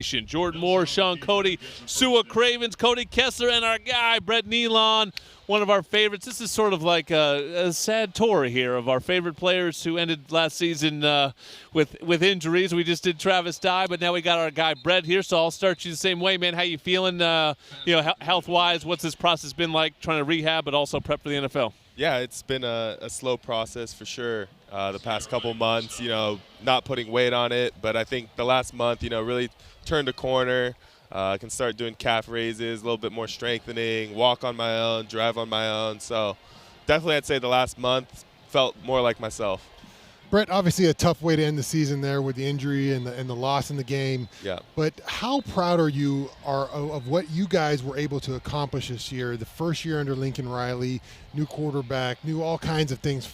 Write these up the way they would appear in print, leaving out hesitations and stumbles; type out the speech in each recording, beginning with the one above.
Jordan Moore, Sean Cody, Sua Cravens, Cody Kessler, and our guy, Brett Neilon, one of our favorites. This is sort of like a sad tour here of our favorite players who ended last season with injuries. We just did Travis Dye, but now we got our guy Brett here, so I'll start you the same way, man. How you feeling, health-wise? What's this process been like trying to rehab but also prep for the NFL? Yeah, it's been a slow process for sure. The past couple months, not putting weight on it, but I think the last month, really turned a corner. I can start doing calf raises, a little bit more strengthening, walk on my own, drive on my own. So definitely I'd say the last month felt more like myself. Brett, obviously a tough way to end the season there with the injury and the loss in the game. Yeah. But how proud are you of what you guys were able to accomplish this year? The first year under Lincoln Riley, new quarterback, new all kinds of things,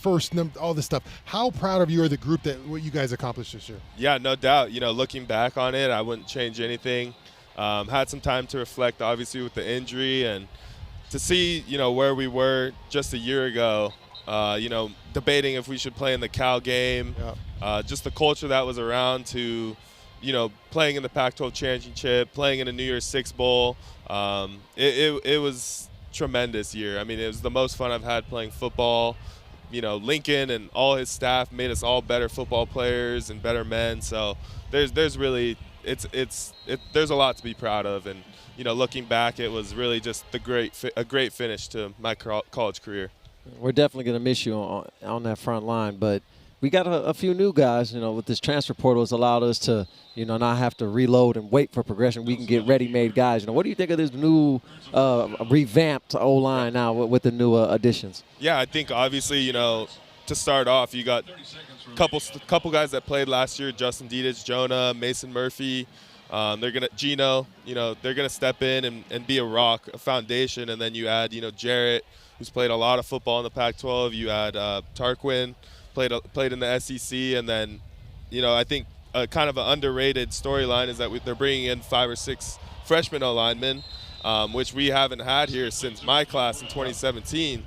all this stuff. How proud of you or the group that what you guys accomplished this year? Yeah, no doubt. Looking back on it, I wouldn't change anything. Had some time to reflect, obviously, with the injury and to see, where we were just a year ago. Debating if we should play in the Cal game, just the culture that was around to, playing in the Pac-12 championship, playing in a New Year's Six Bowl. It was tremendous year. I mean, it was the most fun I've had playing football. Lincoln and all his staff made us all better football players and better men. So there's really there's a lot to be proud of. And looking back, it was really just a great finish to my college career. We're definitely going to miss you on that front line, but we got a few new guys, with this transfer portal has allowed us to, not have to reload and wait for progression. We can get ready-made guys. What do you think of this new revamped O-line now with the new additions? Yeah, I think obviously, to start off, you got a couple guys that played last year, Justin Dedich, Jonah, Mason Murphy. Gino, they're gonna step in and be a rock, a foundation, and then you add, Jarrett, who's played a lot of football in the Pac-12. You add Tarquin, played in the SEC, and then, I think kind of an underrated storyline is that they're bringing in 5 or 6 freshman O-linemen, which we haven't had here since my class in 2017.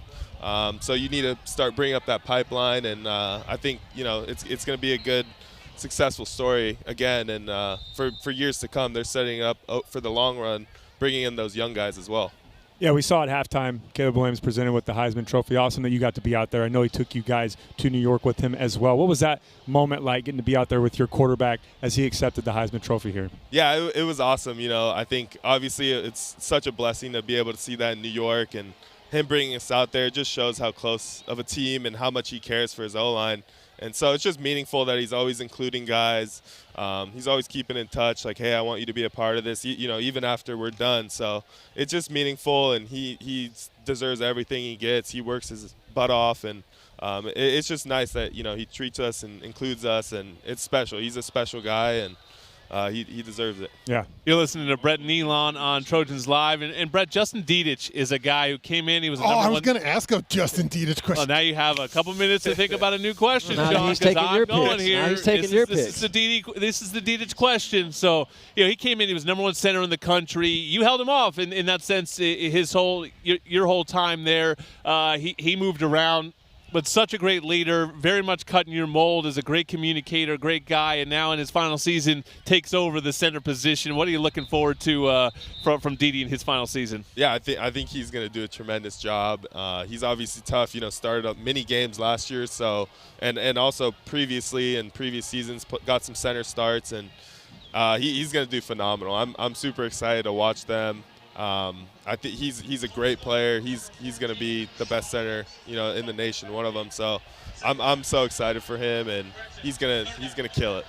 So you need to start bringing up that pipeline, and I think it's going to be a good, successful story again, and for years to come. They're setting up for the long run, bringing in those young guys as well. Yeah, we saw at halftime Caleb Williams presented with the Heisman Trophy. Awesome that you got to be out there. I know he took you guys to New York with him as well. What was that moment like, getting to be out there with your quarterback as he accepted the Heisman Trophy here? Yeah, it was awesome. I think obviously it's such a blessing to be able to see that in New York, and him bringing us out there just shows how close of a team and how much he cares for his O-line. And so it's just meaningful that he's always including guys. He's always keeping in touch, like, hey, I want you to be a part of this, even after we're done. So it's just meaningful, and he deserves everything he gets. He works his butt off, and it's just nice that, he treats us and includes us, and it's special. He's a special guy, and he deserves it. Yeah. You're listening to Brett Neilon on Trojans Live. And Brett, Justin Dedich is a guy who came in. He was I was going to ask a Justin Dedich question. Now you have a couple minutes to think about a new question, Sean, he's taking your going picks. here. Now he's taking your picks. This is the Dedich question. So, he came in. He was #1 center in the country. You held him off in that sense. Your whole time there. He moved around. But such a great leader, very much cutting your mold, as a great communicator, great guy, and now in his final season takes over the center position. What are you looking forward to from Dede in his final season? Yeah, I think he's going to do a tremendous job. He's obviously tough. Started up many games last year, so and also previously in previous seasons got some center starts, and he's going to do phenomenal. I'm super excited to watch them. I think he's a great player. He's going to be the best center, in the nation, one of them. So I'm so excited for him, and he's gonna kill it.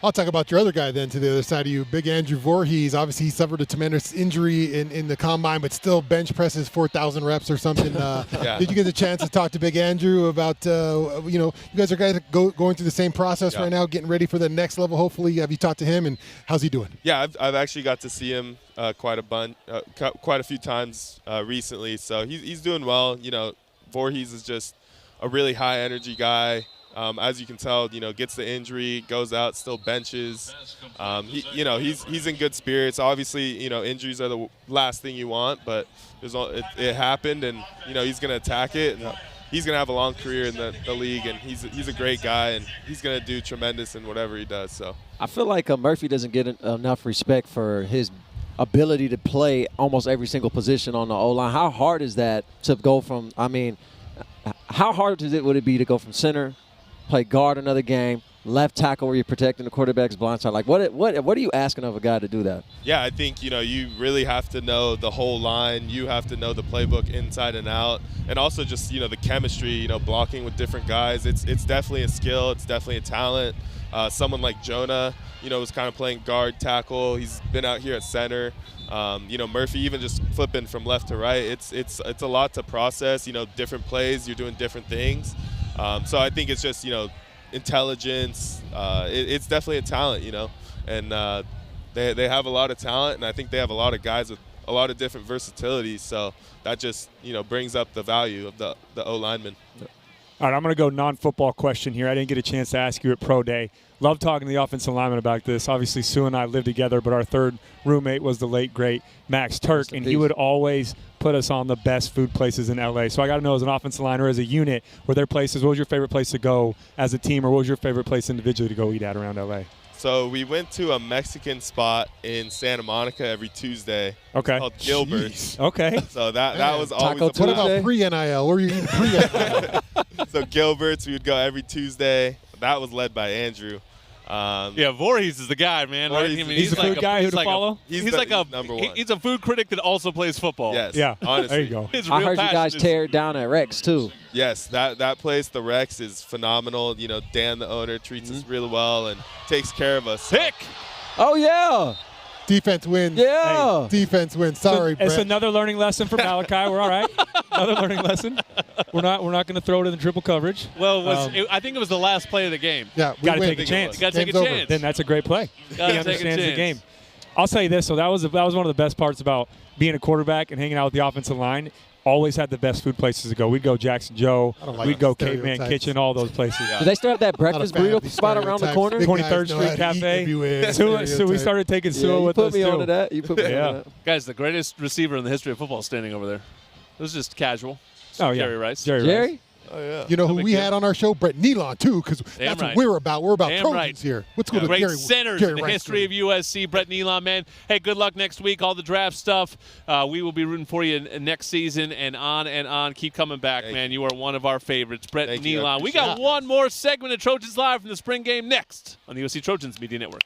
I'll talk about your other guy then to the other side of you, Big Andrew Voorhees. Obviously, he suffered a tremendous injury in the combine, but still bench presses 4,000 reps or something. Yeah. Did you get the chance to talk to Big Andrew about, you guys are guys going through the same process right now, getting ready for the next level, hopefully. Have you talked to him, and how's he doing? Yeah, I've actually got to see him quite a few times recently, so he's doing well. Voorhees is just a really high-energy guy. As you can tell, gets the injury, goes out, still benches. He's in good spirits. Obviously, injuries are the last thing you want, but it happened, and he's going to attack it. And he's going to have a long career in the league, and he's a great guy, and he's going to do tremendous in whatever he does. So I feel like Murphy doesn't get enough respect for his ability to play almost every single position on the O-line. How hard is that to go from, I mean, how hard would it be to go from center, play guard another game, left tackle where you're protecting the quarterback's blind side? Like, what are you asking of a guy to do that? Yeah, I think, you really have to know the whole line. You have to know the playbook inside and out. And also just, the chemistry, blocking with different guys. It's definitely a skill. It's definitely a talent. Someone like Jonah, was kind of playing guard tackle. He's been out here at center. Murphy even just flipping from left to right. It's a lot to process, different plays. You're doing different things. So I think it's just, intelligence. It's definitely a talent, and they have a lot of talent, and I think they have a lot of guys with a lot of different versatilities. So that just brings up the value of the O lineman. All right, I'm going to go non-football question here. I didn't get a chance to ask you at Pro Day. Love talking to the offensive lineman about this. Obviously, Sue and I lived together, but our third roommate was the late, great Max Turk, and he would always put us on the best food places in L.A. So I got to know, as an offensive line or as a unit, were there places, what was your favorite place to go as a team, or what was your favorite place individually to go eat at around L.A.? So we went to a Mexican spot in Santa Monica every Tuesday. Okay. It's called Gilbert's. Okay. So that was always Taco a What blast. about pre-NIL? Where are you eating pre-NIL? So Gilbert's, we would go every Tuesday. That was led by Andrew. Yeah, Voorhees is the guy, man. Voorhees I mean, He's the like food guy who he's to like follow? He's like number one. He's a food critic that also plays football. Yes. Yeah. Honestly. There you go. His I real heard you passion guys is- tear it down at Rex, too. Yes, that place, the Rex, is phenomenal. Dan, the owner, treats us really well and takes care of us. Pick. Oh, yeah. Defense wins. Yeah. Defense wins. Sorry, It's Brett. another learning lesson for Malachi. We're all right. Another learning lesson. We're not going to throw it in the triple coverage. Well, I think it was the last play of the game. Yeah, we Got to win. take a chance. You got to take a Game's over. chance. Then that's a great play. Gotta He take a understands the chance. game. I'll say this. So that was one of the best parts about being a quarterback and hanging out with the offensive line. Always had the best food places to go. We'd go Jackson Joe. I don't like We'd go stereotypes. Caveman Kitchen, all those places. Do they still have that Not a breakfast fan of burrito these spot around the stereotypes. corner? Big 23rd guys know Street how to eat Cafe. if you win. So we Stereotype. started taking Yeah, Sua you with put us me too. onto that. You put me Yeah. on that. Guys, the greatest receiver in the history of football standing over there. It was just casual. Oh yeah, Jerry Rice. Jerry. Jerry? Oh, yeah. You know who big we deal. had on our show? Brett Neilon, too, because that's right. what we're about. We're about Damn Trojans right. here. Let's go to Great Jerry. centers Jerry in the Rice history of USC. Brett Neilon, man. Hey, good luck next week. All the draft stuff. We will be rooting for you next season and on and on. Keep coming back, Thank man. You are one of our favorites. Brett Thank you. I Neilon. We got appreciate it. one more segment of Trojans Live from the spring game next on the USC Trojans Media Network.